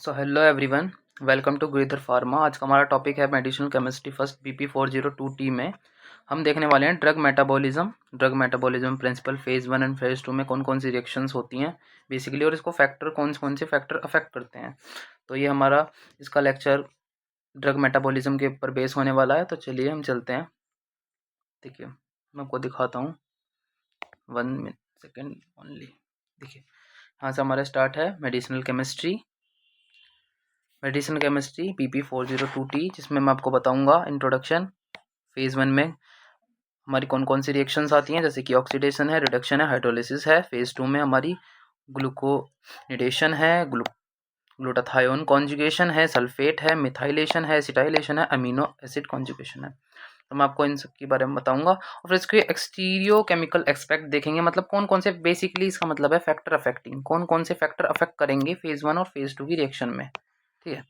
So hello everyone, welcome to Gridhar pharma. आज का हमारा टॉपिक है मेडिसिनल केमिस्ट्री फर्स्ट BP402T में हम देखने वाले हैं drug metabolism principle phase 1 and phase 2 में कौन कौन सी रिएक्शंस होती हैं बेसिकली, और इसको फैक्टर कौन से फैक्टर अफेक्ट करते हैं। तो ये हमारा इसका लेक्चर ड्रग मेटाबॉलिज्म के ऊपर बेस होने वाला है। तो चलिए हम चलते हैं। देखिए मैं आपको दिखाता हूँ, 1 सेकेंड ओनली। देखिए यहाँ से हमारा स्टार्ट है मेडिसिनल केमिस्ट्री BP402T, जिसमें मैं आपको बताऊंगा इंट्रोडक्शन। फेज़ 1 में हमारी कौन कौन सी रिएक्शंस आती हैं, जैसे कि ऑक्सीडेशन है, रिडक्शन है, हाइड्रोलिसिस है। फेज़ 2 में हमारी ग्लूकोनिडेशन है, ग्लूटाथायोन कॉन्जुगेशन है, सल्फेट है, मिथाइलेशन है, एसिटाइलेशन है, अमीनो एसिड कॉन्जुगेशन है। तो मैं आपको इन सब के बारे में बताऊंगा और फिर इसके एक्सटीरियो केमिकल एक्सपेक्ट देखेंगे, मतलब कौन कौन से, बेसिकली इसका मतलब है फैक्टर अफेक्टिंग, कौन कौन से फैक्टर अफेक्ट करेंगे फेज़ 1 और फेज़ 2 की रिएक्शन में। ठीक है,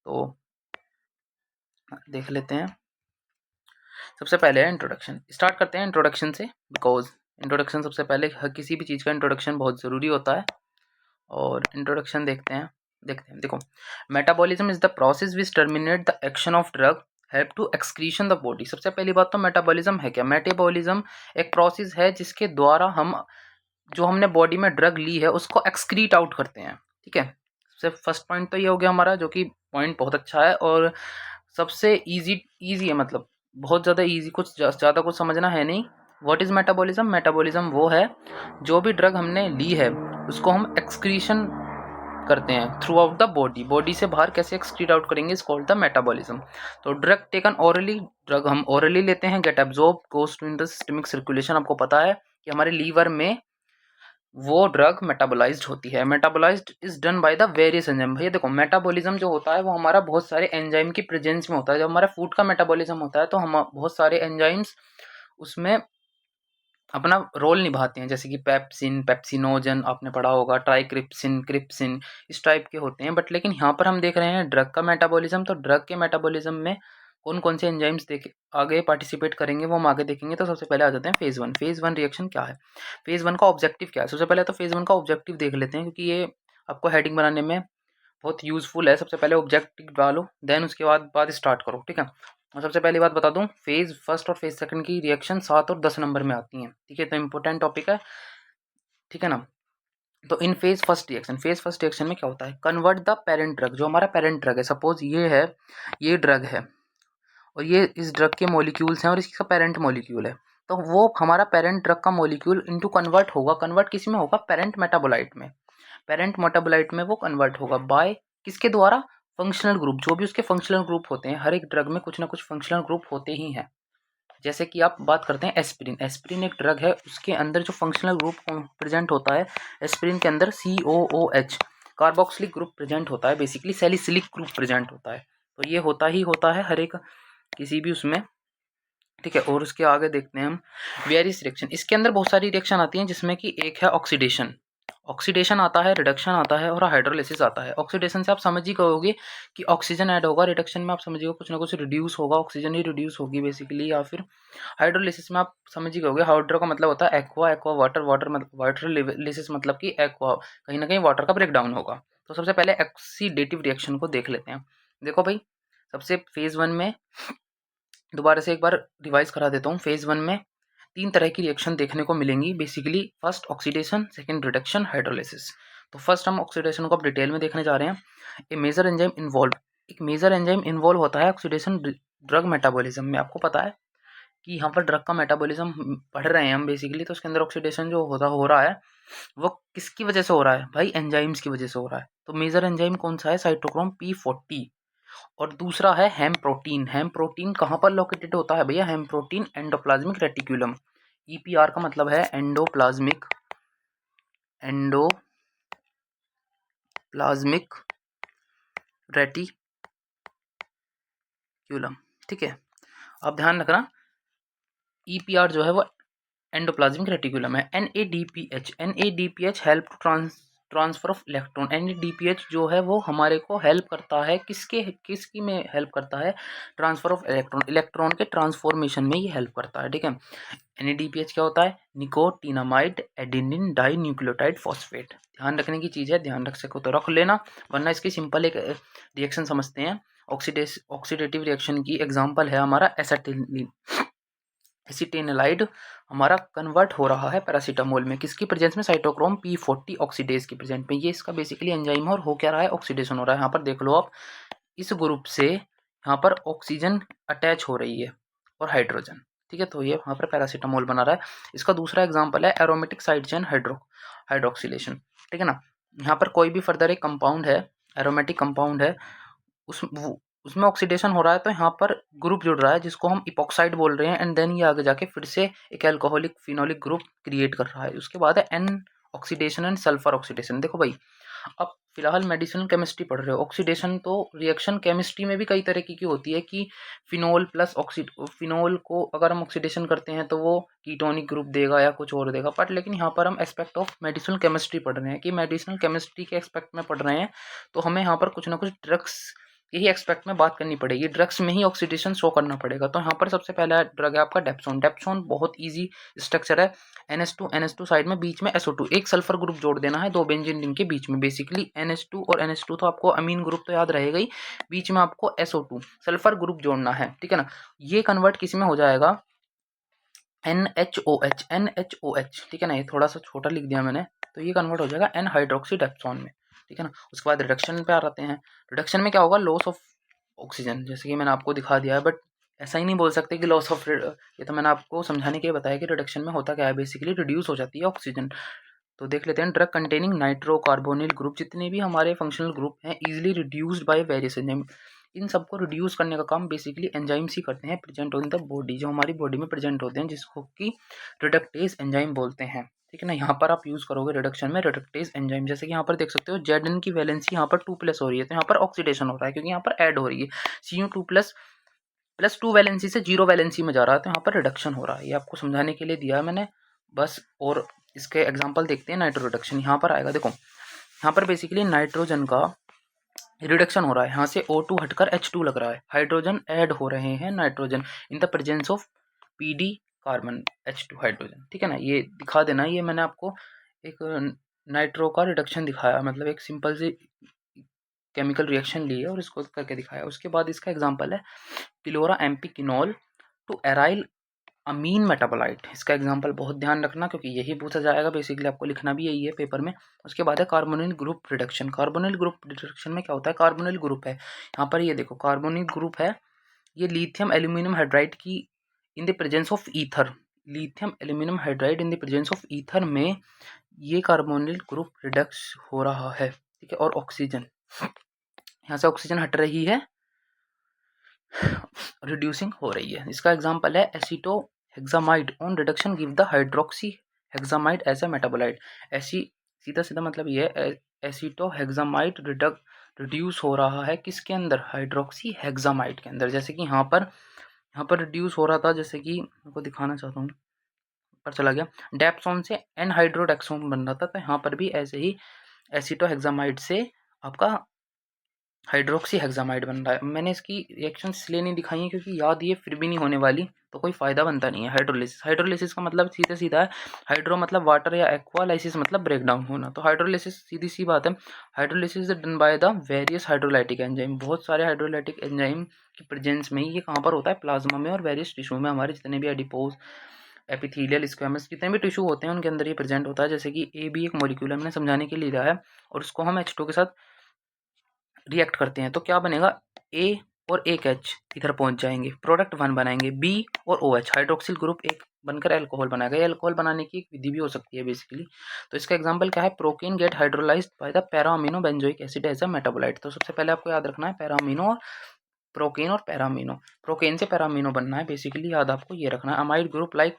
तो देख लेते हैं। सबसे पहले है इंट्रोडक्शन। स्टार्ट करते हैं इंट्रोडक्शन से, बिकॉज इंट्रोडक्शन सबसे पहले हर किसी भी चीज़ का इंट्रोडक्शन बहुत ज़रूरी होता है। और इंट्रोडक्शन देखते हैं। देखो, metabolism is the process which terminate the action of drug help to excretion the body. सबसे पहली बात तो मेटाबॉलिज्म है क्या? मेटाबॉलिज्म एक प्रोसेस है जिसके द्वारा हम जो हमने बॉडी में ड्रग ली है उसको एक्सक्रीट आउट करते हैं। ठीक है, सबसे फर्स्ट पॉइंट तो ये हो गया हमारा, जो कि पॉइंट बहुत अच्छा है और सबसे इजी है, मतलब बहुत ज़्यादा इजी, कुछ ज़्यादा कुछ समझना है नहीं। What is metabolism? मेटाबॉलिज्म वो है जो भी ड्रग हमने ली है उसको हम एक्सक्रीशन करते हैं थ्रू आउट द बॉडी से बाहर कैसे एक्सक्रीट आउट करेंगे, इज कॉल्ड द मेटाबॉलिज्म। तो ड्रग टेकन ओरली, ड्रग हम ओरली लेते हैं, get absorb goes to in the systemic circulation. आपको पता है कि हमारे लीवर में वो ड्रग मेटाबोलाइज्ड होती है। Metabolised is done by the various enzyme. भैया देखो, मेटाबॉलिज्म जो होता है वो हमारा बहुत सारे एंजाइम की प्रेजेंस में होता है। जब हमारा फूड का मेटाबॉलिज्म होता है तो हम बहुत सारे एंजाइम्स उसमें अपना रोल निभाते हैं, जैसे कि पेप्सिन, पेप्सिनोजन आपने पढ़ा होगा, ट्राइक्रिप्सिन, क्रिप्सिन, इस टाइप के होते हैं। बट लेकिन यहाँ पर हम देख रहे हैं ड्रग का मेटाबॉलिज्म। तो ड्रग के मेटाबॉलिज्म में कौन कौन से एंजाइम्स देख आगे पार्टिसिपेट करेंगे वो हम आगे देखेंगे। तो सबसे पहले आ जाते हैं फेज़ 1। फेज़ 1 रिएक्शन क्या है? फेज़ 1 का ऑब्जेक्टिव क्या है? सबसे पहले तो फेज़ 1 का ऑब्जेक्टिव देख लेते हैं, क्योंकि ये आपको हेडिंग बनाने में बहुत यूजफुल है। सबसे पहले ऑब्जेक्टिव डालो, देन उसके बाद स्टार्ट करो। ठीक है, और सबसे पहली बात बता दूं, फेज फर्स्ट और फेज सेकंड की रिएक्शन 7 और 10 नंबर में आती हैं। ठीक है, तो इंपॉर्टेंट टॉपिक है। ठीक है ना। तो इन फेज फर्स्ट रिएक्शन में क्या होता है? Convert the parent drug. जो हमारा पेरेंट ड्रग है, सपोज ये ड्रग है और ये इस ड्रग के मॉलिक्यूल्स हैं और इसका पेरेंट मॉलिक्यूल है। तो वो हमारा पेरेंट ड्रग का मॉलिक्यूल इनटू कन्वर्ट होगा। कन्वर्ट किस में होगा? पेरेंट मेटाबोलाइट में। पेरेंट मेटाबोलाइट में वो कन्वर्ट होगा बाय किसके द्वारा? Functional group. जो भी उसके फंक्शनल ग्रुप होते हैं, हर एक ड्रग में कुछ ना कुछ फंक्शनल ग्रुप होते ही हैं। जैसे कि आप बात करते हैं एस्पिरिन। एस्पिरिन एक ड्रग है, उसके अंदर जो फंक्शनल ग्रुप प्रेजेंट होता है, एस्पिरिन के अंदर COOH कार्बोक्सिलिक ग्रुप प्रेजेंट होता है, बेसिकली सैलिसिलिक ग्रुप प्रेजेंट होता है। तो ये होता ही होता है हर एक किसी भी उसमें। ठीक है, और उसके आगे देखते हैं हम वेरियस रिएक्शन। इसके अंदर बहुत सारी रिएक्शन आती हैं, जिसमें कि एक है ऑक्सीडेशन। ऑक्सीडेशन आता है, रिडक्शन आता है और हाइड्रोलिसिस आता है। ऑक्सीडेशन से आप समझ ही कहोगे कि ऑक्सीजन ऐड होगा, रिडक्शन में आप समझिएगा कुछ ना कुछ रिड्यूस होगा, ऑक्सीजन ही रिड्यूस होगी बेसिकली, या फिर हाइड्रोलिसिस में आप समझ ही कहोगे, हाइड्रो का मतलब होता है एक्वा, एक्वा वाटर, वाटर मतलब वाटरलिसिस मतलब कि एक्वा कहीं ना कहीं वाटर का ब्रेकडाउन होगा। तो सबसे पहले ऑक्सीडेटिव रिएक्शन को देख लेते हैं। देखो भाई, सबसे फेज 1 में दोबारा से एक बार रिवाइज करा देता हूँ। फेज 1 में 3 तरह की रिएक्शन देखने को मिलेंगी basically. First oxidation, second reduction, hydrolysis. तो फर्स्ट हम ऑक्सीडेशन को अब डिटेल में देखने जा रहे हैं। ए मेजर एंजाइम इन्वॉल्व, एक मेजर एंजाइम इन्वॉल्व होता है ऑक्सीडेशन ड्रग मेटाबॉलिज्म में। आपको पता है कि यहाँ पर ड्रग का मेटाबॉलिज्म पढ़ रहे हैं हम बेसिकली, तो उसके अंदर ऑक्सीडेशन जो हो रहा है वो किसकी वजह से हो रहा है भाई? एंजाइम्स की वजह से हो रहा है। तो मेजर एंजाइम कौन सा है? Cytochrome P40। और दूसरा है हेम प्रोटीन। हेम प्रोटीन कहाँ पर लोकेटेड होता है भैया? हेम प्रोटीन एंडोप्लाज्मिक रेटिकुलम। EPR का मतलब है एंडोप्लाज्मिक रेटिक्यूलम। ठीक है, अब ध्यान रखना, EPR जो है वो एंडोप्लाज्मिक रेटिकुलम है। NADPH help to transfer of electron. NADPH जो है वो हमारे को हेल्प करता है किसकी में हेल्प करता है, ट्रांसफर ऑफ इलेक्ट्रॉन के ट्रांसफॉर्मेशन में ये हेल्प करता है, ठीक है। एनएडीपीएच क्या होता है, nicotinamide adenine dinucleotide phosphate. ध्यान रखने की चीज़ है, ध्यान रख सको तो रख लेना, वरना इसकी सिंपल एक रिएक्शन समझते हैं। ऑक्सीडेटिव रिएक्शन की एग्जांपल है हमारा एसिटेनलाइड हमारा कन्वर्ट हो रहा है पैरासीटामोल में, किसकी प्रेजेंस में, साइटोक्रोम P40 ऑक्सीडेज की प्रेजेंस में। ये इसका बेसिकली एंजाइम है और हो क्या रहा है, ऑक्सीडेशन हो रहा है। यहाँ पर देख लो आप, इस ग्रुप से यहाँ पर ऑक्सीजन अटैच हो रही है और हाइड्रोजन, ठीक है, तो ये वहाँ पर पैरासीटामोल बना रहा है। इसका दूसरा एग्जाम्पल है एरोमेटिक साइड चेन हाइड्रोक्सिलेशन, ठीक है ना। यहाँ पर कोई भी फर्दर एक कंपाउंड है, एरोमेटिक कंपाउंड है, उसमें ऑक्सीडेशन हो रहा है, तो यहाँ पर ग्रुप जुड़ रहा है जिसको हम इपॉक्साइड बोल रहे हैं, एंड देन ये आगे जाके फिर से एक अल्कोहलिक फिनोलिक ग्रुप क्रिएट कर रहा है। उसके बाद है an oxidation and sulphur oxidation. देखो भाई, अब फिलहाल मेडिसिनल केमिस्ट्री पढ़ रहे हो, ऑक्सीडेशन तो रिएक्शन केमिस्ट्री में भी कई तरह की होती है कि फिनोल प्लस फिनोल को अगर हम ऑक्सीडेशन करते हैं तो वो कीटोनिक ग्रुप देगा या कुछ और देगा, बट लेकिन यहाँ पर हम एस्पेक्ट ऑफ मेडिसिनल केमिस्ट्री पढ़ रहे हैं कि मेडिसिनल केमिस्ट्री के एस्पेक्ट में पढ़ रहे हैं, तो हमें यहाँ पर कुछ ना कुछ ड्रग्स यही एक्सपेक्ट में बात करनी पड़ेगी, ड्रग्स में ही ऑक्सीडेशन शो करना पड़ेगा। तो यहाँ पर सबसे पहला ड्रग है आपका डेप्सोन। डेप्सोन बहुत इजी स्ट्रक्चर है, NH2 साइड में, बीच में SO2, एक सल्फर ग्रुप जोड़ देना है दो बेंजीन रिंग के बीच में। बेसिकली NH2 और NH2 तो आपको अमीन ग्रुप तो याद रहेगा ही, बीच में आपको SO2 सल्फर ग्रुप जोड़ना है, ठीक है ना। ये कन्वर्ट किस में हो जाएगा, NHOH, ठीक है ना, ये थोड़ा सा छोटा लिख दिया मैंने, तो ये कन्वर्ट हो जाएगा N हाइड्रोक्सी डेप्सोन में, ठीक है ना। उसके बाद रिडक्शन पे आ जाते हैं। रिडक्शन में क्या होगा, लॉस ऑफ ऑक्सीजन, जैसे कि मैंने आपको दिखा दिया है, बट ऐसा ही नहीं बोल सकते कि लॉस ऑफ, ये तो मैंने आपको समझाने के लिए बताया कि रिडक्शन में होता क्या है, बेसिकली रिड्यूस हो जाती है ऑक्सीजन। तो देख लेते हैं, ड्रग कंटेनिंग नाइट्रोकार्बोनिल ग्रुप, जितने भी हमारे फंक्शनल ग्रुप हैं, easily reduced by various enzyme. इन सबको रिड्यूस करने का काम बेसिकली एंजाइम्स ही करते हैं, प्रेजेंट इन द बॉडी, जो हमारी बॉडी में प्रेजेंट होते हैं, जिसको कि रिडक्टेज एंजाइम बोलते हैं, ठीक है ना। यहाँ पर आप यूज करोगे रिडक्शन में रिडक्टेज एंजाइम, जैसे कि यहाँ पर देख सकते हो Zn की वैलेंसी यहाँ पर 2+ हो रही है, तो यहाँ पर ऑक्सीडेशन हो रहा है क्योंकि यहाँ पर ऐड हो रही है। Cu2+ +2 वैलेंसी से 0 वैलेंसी में जा रहा है, तो यहाँ पर रिडक्शन हो रहा है। ये आपको समझाने के लिए दिया है मैंने बस। और इसके एग्जाम्पल देखते हैं, नाइट्रो रिडक्शन यहाँ पर आएगा। देखो यहाँ पर बेसिकली नाइट्रोजन का रिडक्शन हो रहा है, यहाँ से O2 हटकर H2 लग रहा है, हाइड्रोजन ऐड हो रहे हैं nitrogen in the presence of PD carbon H2 hydrogen, ठीक है ना। ये दिखा देना, ये मैंने आपको एक नाइट्रो का रिडक्शन दिखाया, मतलब एक सिंपल सी केमिकल रिएक्शन ली है और इसको करके दिखाया। उसके बाद इसका एग्जांपल है क्लोरा एम्पिकिनोल टू एराइल अमीन मेटाबोलाइट। इसका एग्जांपल बहुत ध्यान रखना क्योंकि यही पूछा जाएगा, बेसिकली आपको लिखना भी यही है पेपर में। उसके बाद है carbonyl group reduction. Carbonyl group reduction में क्या होता है, कार्बोनिल ग्रुप है, यहाँ पर ये देखो कार्बोनिल ग्रुप है, ये लिथियम एल्यूमिनियम हाइड्राइड की in the presence of ether, lithium aluminium hydride in the presence of ether में ये कार्बोनिल ग्रुप रिडक्स हो रहा है, ठीक है। और ऑक्सीजन, यहाँ से ऑक्सीजन हट रही है, रिड्यूसिंग हो रही है। इसका एग्जांपल है acetohexamide on reduction give the hydroxyhexamide as a metabolite. ऐसी सीधा सीधा मतलब ये है, एसीटो हेक्सामाइड रिड्यूस हो रहा है किसके अंदर, हाइड्रोक्सी हेक्सामाइड के अंदर। जैसे कि यहाँ पर रिड्यूस हो रहा था, जैसे कि आपको दिखाना चाहता हूँ, पर चला गया, डेप्सोन से एन हाइड्रोडेक्सोन बन रहा था, तो यहाँ पर भी ऐसे ही एसीटो हेक्सामाइड से आपका हाइड्रोक्सी हेक्सामाइड बन रहा है। मैंने इसकी रिएक्शन इसलिए नहीं दिखाई है क्योंकि याद ये फिर भी नहीं होने वाली, तो कोई फ़ायदा बनता नहीं है। हाइड्रोलिसिस का मतलब सीधा सीधा है, हाइड्रो मतलब वाटर या एक्वा, लाइसिस मतलब ब्रेक डाउन होना। तो हाइड्रोलिसिस सीधी सी बात है, hydrolysis is done by the various hydrolytic enzyme. बहुत सारे हाइड्रोलाइटिक एंजाइम की प्रेजेंस में ही ये कहाँ पर होता है, प्लाज्मा में और वेरियस टिश्यू में। हमारे जितने भी एडिपोज, एपिथेलियल, स्क्वेमस, जितने भी टिश्यू होते हैं उनके अंदर ये प्रेजेंट होता है। जैसे कि ए भी एक मॉलिक्यूल है, मैंने समझाने के लिए लिया है, और उसको हम H2 के साथ रिएक्ट करते हैं तो क्या बनेगा, A और एक H इधर पहुंच जाएंगे, प्रोडक्ट 1 बनाएंगे, B और OH हाइड्रोक्सिल ग्रुप एक बनकर अल्कोहल बनाएगा। ये अल्कोहल बनाने की एक विधि भी हो सकती है बेसिकली। तो इसका एग्जांपल क्या है, procaine get hydrolysed by the para amino benzoic acid as a metabolite. तो सबसे पहले आपको याद रखना है पैराअमीनो और प्रोकेन, और पैराअमीनो, प्रोकेन से पैराअमीनो बनना है बेसिकली, याद आपको ये रखना है। अमाइड ग्रुप लाइक,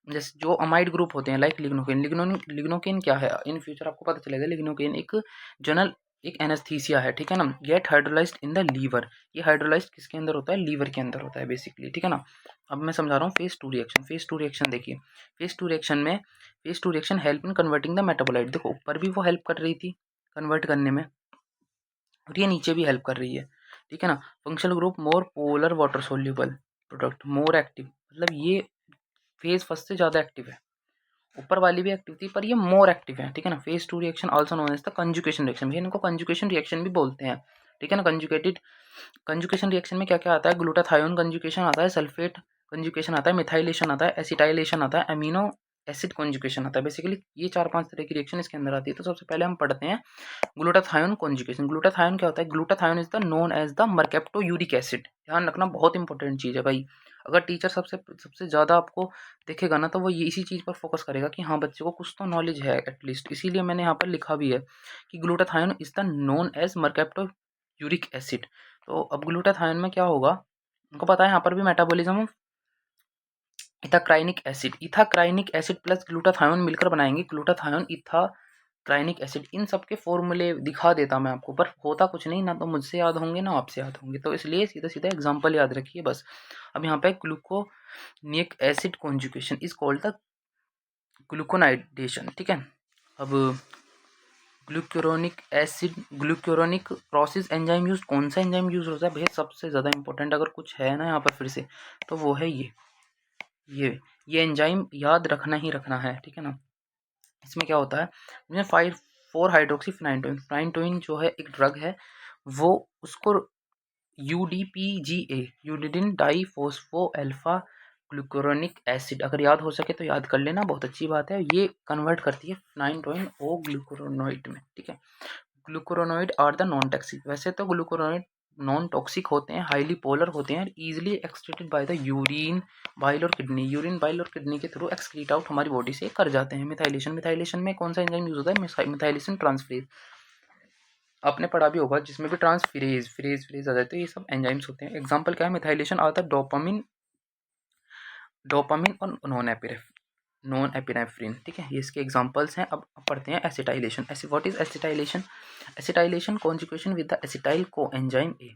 जैसे जो अमाइड ग्रुप होते हैं लाइक लिग्नोकेन। लिग्नोकेन क्या है, इन फ्यूचर आपको पता चलेगा। लिग्नोकेन एक जनरल एक एनेस्थीसिया है, ठीक है ना। Get hydrolysed in the liver, ये हाइड्रोलाइज्ड किसके अंदर होता है, लीवर के अंदर होता है बेसिकली, ठीक है ना। अब मैं समझा रहा हूँ फेज 2 रिएक्शन। फेज 2 रिएक्शन देखिए, फेज 2 रिएक्शन में phase 2 reaction help in converting the metabolite. देखो ऊपर भी वो हेल्प कर रही थी कन्वर्ट करने में, और ये नीचे भी हेल्प कर रही है, ठीक है ना। Functional group more polar water soluble product more active, मतलब ये फेज फर्स्ट से ज़्यादा एक्टिव है। ऊपर वाली भी एक्टिव थी पर ये मोर एक्टिव है, ठीक है ना। Phase 2 reaction also known as the conjugation reaction, भैया इनको कंजुगेशन रिएक्शन भी बोलते हैं, ठीक है ना। कंजुगेशन रिएक्शन में क्या क्या आता है, ग्लूटाथायोन कंजुगेशन आता है, सल्फेट कंजुगेशन आता है, मिथाइलेशन आता है, एसिटाइलेशन आता है, अमीनो एसिड कंजुगेशन आता है। बेसिकली ये 4-5 तरह की रिएक्शन इसके अंदर आती है। तो सबसे पहले हम पढ़ते हैं ग्लूटाथायोन कंजुगेशन। ग्लूटाथायोन क्या होता है, glutathione is the known as the mercapturic acid. ध्यान रखना, बहुत इंपॉर्टेंट चीज़ है भाई। अगर टीचर सबसे सबसे ज़्यादा आपको देखेगा ना तो वो ये इसी चीज़ पर फोकस करेगा कि हाँ बच्चे को कुछ तो नॉलेज है एटलीस्ट, इसीलिए मैंने यहाँ पर लिखा भी है कि glutathione is the known as mercapturic acid. तो अब ग्लूटाथायोन में क्या होगा, उनको पता है यहाँ पर भी metabolism of इथाक्राइनिक acid. इथाक्राइनिक acid plus glutathione मिलकर बनाएंगे ग्लूटाथायोन इथाक्राइनिक एसिड। इन सब के फॉर्मूले दिखा देता मैं आपको, पर होता कुछ नहीं, ना तो मुझसे याद होंगे ना आपसे याद होंगे, तो इसलिए सीधा सीधा एग्जांपल याद रखिए बस। अब यहाँ पे gluconic acid conjugation is called the gluconidation, ठीक है। अब ग्लूक्यूरोनिक प्रोसेस एंजाइम यूज, कौन सा एंजाइम यूज होता है भैया, सबसे ज़्यादा इंपॉर्टेंट अगर कुछ है ना यहाँ पर फिर से तो वो है ये एंजाइम याद रखना ही रखना है, ठीक है ना। इसमें क्या होता है, इसमें 4 हाइड्रोक्सी फिनाइटोइन, फिनाइटोइन जो है एक ड्रग है, वो उसको UDPGA यूडिडिन डाइफोस्फो अल्फा ग्लूकुरोनिक एसिड, अगर याद हो सके तो याद कर लेना, बहुत अच्छी बात है। ये कन्वर्ट करती है फिनाइटोइन ओ ग्लूकुरोनोइड में, ठीक है। ग्लूकुरोनोइड आर द नॉन टॉक्सिक, वैसे तो ग्लूकुरोनोइड नॉन टॉक्सिक होते हैं, हाईली पोलर होते हैं, easily excreted by the urine, bile और किडनी। यूरिन, बाइल और किडनी के थ्रू एक्सक्रीट आउट हमारी बॉडी से कर जाते हैं। मिथाइलेशन में कौन सा एंजाइम यूज होता है, मिथाइलेशन ट्रांसफरेज, आपने पढ़ा भी होगा, जिसमें भी ट्रांसफरेज आ जाते हैं, ये सब एंजाइम्स होते हैं। एग्जांपल क्या है, मिथाइलेशन आता है डोपामिन और नॉन एपिनेफ्रिन, ठीक है, ये इसके एग्जांपल्स हैं। अब पढ़ते हैं acetylation. What is acetylation, acetylation conjugation with the acetyl coenzyme A.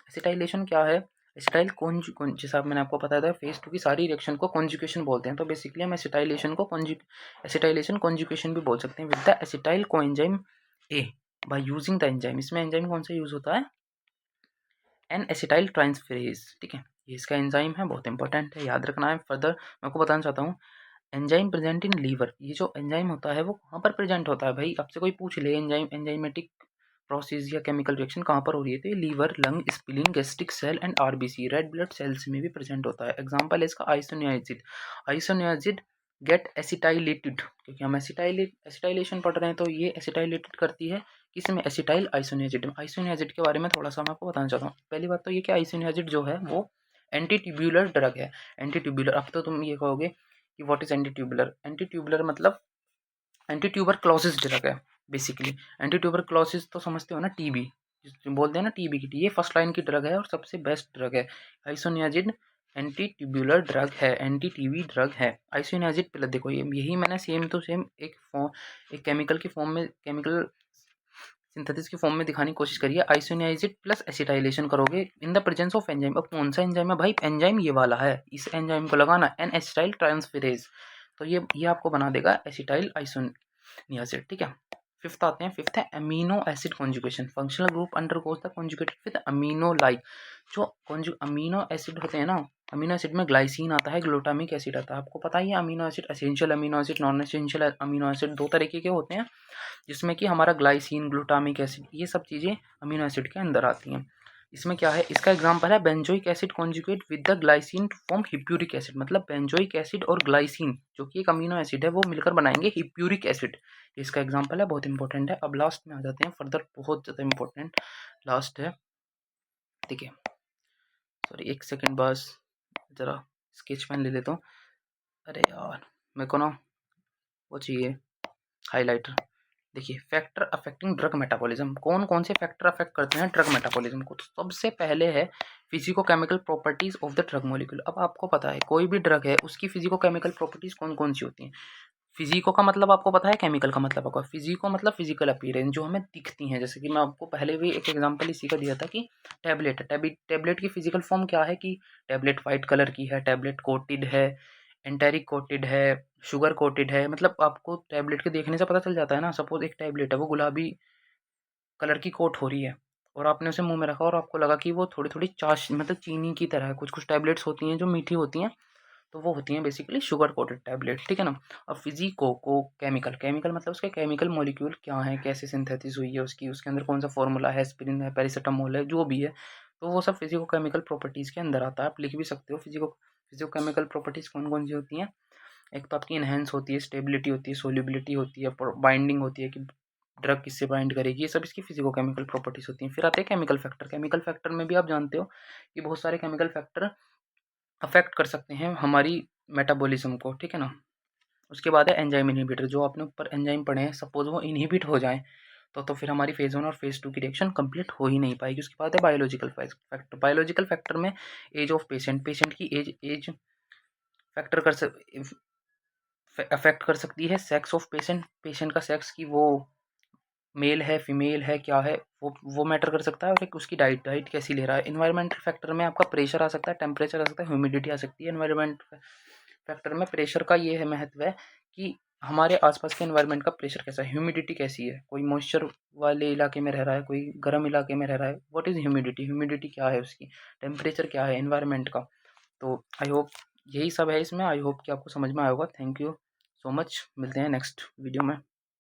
Acetylation क्या है, एसिटाइल जैसा मैंने आपको बताया था फेज 2 की सारी रिएक्शन को कॉन्जुगेशन बोलते हैं, तो बेसिकली हम एसिटाइलेशन कॉन्जुगेशन भी बोल सकते हैं with the acetyl coenzyme A by using the enzyme. इसमें एंजाइम कौन सा यूज होता है, एन एसिटाइल ट्रांसफेरेज, ठीक है, ये इसका एंजाइम है, बहुत इंपॉर्टेंट है, याद रखना है। फर्दर मैं आपको बताना चाहता हूँ, एंजाइम प्रेजेंट इन लीवर, ये जो एंजाइम होता है वो कहाँ पर प्रेजेंट होता है भाई, आपसे कोई पूछ ले एंजाइमेटिक प्रोसेस या केमिकल रिएक्शन कहाँ पर हो रही है, तो ये liver, lung, spleen, gastric cell and RBC, red blood cells में भी प्रेजेंट होता है। एग्जांपल है इसका आइसोनियाजिड गेट एसिटाइलेटेड, क्योंकि हम एसिटाइलेशन पढ़ रहे हैं, तो ये एसिटाइलेटेड करती है किसमें, एसिटाइल आइसोनियाजिड में। आइसोनियाजिड के बारे में थोड़ा सा मैं आपको बताना चाहता हूँ। पहली बात तो ये कि आइसोनियाजिड जो है वो एंटी ट्यूब्यूलर ड्रग है। एंटी ट्यूब्यूलर, अब तो तुम ये कहोगे कि what is anti tubular, anti tubular मतलब एंटी ट्यूबरक्लोसिस ड्रग है बेसिकली। एंटी ट्यूबरक्लोसिस तो समझते हो ना, टीबी बोलते हैं ना, टीबी की, ये फर्स्ट लाइन की ड्रग है और सबसे बेस्ट ड्रग है। आइसोनियाजिड एंटी ट्यूबुलर ड्रग है, एंटी टीबी ड्रग है। आइसोनियाजिड पहले देखो, ये यही मैंने सेम टू सेम एक केमिकल की फॉर्म में, केमिकल सिंथेसिस की फॉर्म में दिखाने की कोशिश करिए। आइसोनियाजिड प्लस एसिटाइलेशन करोगे in the presence of enzyme. अब कौन सा एंजाइम है भाई, एंजाइम ये वाला है, इस एंजाइम को लगाना एन एसिटाइल ट्रांसफेरेज, तो ये आपको बना देगा एसिटाइल आइसोनियाजिड, ठीक है। फिफ्थ आते हैं, फिफ्थ है amino acid conjugation. Functional group undergoes the conjugated with amino like, जो अमीनो एसिड होते हैं ना, अमीनो एसिड में ग्लाइसिन आता है, ग्लूटामिक एसिड आता है। आपको पता ही है amino acid, essential amino acid, non essential amino acid, दो तरीके के होते हैं, जिसमें कि हमारा ग्लाइसिन, ग्लूटामिक एसिड, ये सब चीज़ें अमीनो एसिड के अंदर आती हैं। इसमें क्या है, इसका एग्जांपल है benzoic acid conjugate with the glycine to form hippuric acid, मतलब बेंजोइक एसिड और ग्लाइसिन जो कि एक अमीनो एसिड है वो मिलकर बनाएंगे हिप्यूरिक एसिड, इसका एग्जांपल है, बहुत इंपॉर्टेंट है। अब लास्ट में आ जाते हैं फर्दर, बहुत ज़्यादा इंपॉर्टेंट लास्ट है, ठीक है। सॉरी एक सेकेंड बस, ज़रा स्केच पेन ले लेता हूँ। अरे यार मेरे को ना वो चाहिए हाईलाइटर। देखिए, फैक्टर अफेक्टिंग ड्रग मेटाबॉलिज्म, कौन कौन से फैक्टर अफेक्ट करते हैं ड्रग मेटाबॉलिज्म को, तो सबसे पहले है physico-chemical properties of the drug molecule. अब आपको पता है कोई भी ड्रग है उसकी फिजिको-केमिकल प्रॉपर्टीज कौन कौन सी होती हैं, फिजिको का मतलब आपको पता है, केमिकल का मतलब आपको। फिजिको मतलब फिजिकल अपीयरेंस, जो हमें दिखती हैं। जैसे कि मैं आपको पहले भी एक एग्जांपल इसी का दिया था कि टैबलेट है, टैबलेट की फिजिकल फॉर्म क्या है कि टैबलेट वाइट कलर की है, टैबलेट कोटेड है, एंटेरिक कोटेड है, शुगर कोटेड है। मतलब आपको टैबलेट के देखने से पता चल जाता है ना। सपोज एक टैबलेट है, वो गुलाबी कलर की कोट हो रही है और आपने उसे मुंह में रखा और आपको लगा कि वो थोड़ी थोड़ी चाश मतलब चीनी की तरह है। कुछ कुछ टैबलेट्स होती हैं जो मीठी होती हैं, तो वो होती हैं बेसिकली शुगर कोटेड टैबलेट, ठीक है ना। अब फिजिको को केमिकल, केमिकल मतलब उसके केमिकल मॉलिक्यूल क्या है, कैसे सिंथेसिस हुई है उसकी, उसके अंदर कौन सा फॉर्मूला है, एस्पिरिन है, पैरासीटामोल है, जो भी है, तो वो सब फिजिको केमिकल प्रॉपर्टीज़ के अंदर आता है। आप लिख भी सकते हो फिजिको फिजिको केमिकल प्रॉपर्टीज़ कौन कौन सी होती हैं। एक तो आपकी इनहेंस होती है, स्टेबिलिटी होती है, सोल्यूबिलिटी होती है, बाइंडिंग होती है कि ड्रग किससे बाइंड करेगी, ये सब इसकी फिजिको केमिकल प्रॉपर्टीज होती हैं। फिर आते हैं केमिकल फैक्टर। केमिकल फैक्टर में भी आप जानते हो कि बहुत सारे केमिकल फैक्टर अफेक्ट कर सकते हैं हमारी मेटाबॉलिज्म को, ठीक है ना। उसके बाद है एंजाइम इनहिबिटर, जो आपने ऊपर एंजाइम पढ़े हैं, सपोज वो इनहिबिट हो जाएं तो फिर हमारी फेज 1 और फेज 2 की रिएक्शन कंप्लीट हो ही नहीं पाएगी। उसके बाद है बायोलॉजिकल फैक्टर। बायोलॉजिकल फैक्टर में एज ऑफ पेशेंट, पेशेंट की एज फैक्टर कर अफेक्ट कर सकती है। सेक्स ऑफ पेशेंट, पेशेंट का सेक्स की वो मेल है फीमेल है क्या है, वो मैटर कर सकता है। और एक उसकी डाइट, डाइट कैसी ले रहा है। इन्वायरमेंटल फैक्टर में आपका प्रेशर आ सकता है, टेम्परेचर आ सकता है, ह्यूमिडिटी आ सकती है। इन्वायरमेंट फैक्टर में प्रेशर का ये है महत्व है कि हमारे आसपास के इन्वायरमेंट का प्रेशर कैसा है, ह्यूमिडिटी कैसी है, कोई मॉइस्चर वाले इलाके में रह रहा है, कोई गर्म इलाके में रह रहा है, व्हाट इज़ ह्यूमिडिटी, ह्यूमिडिटी क्या है उसकी, टेम्परेचर क्या है इन्वायरमेंट का। तो आई होप यही सब है इसमें। आई होप कि आपको समझ में आया होगा। थैंक यू सो मच, मिलते हैं नेक्स्ट वीडियो में।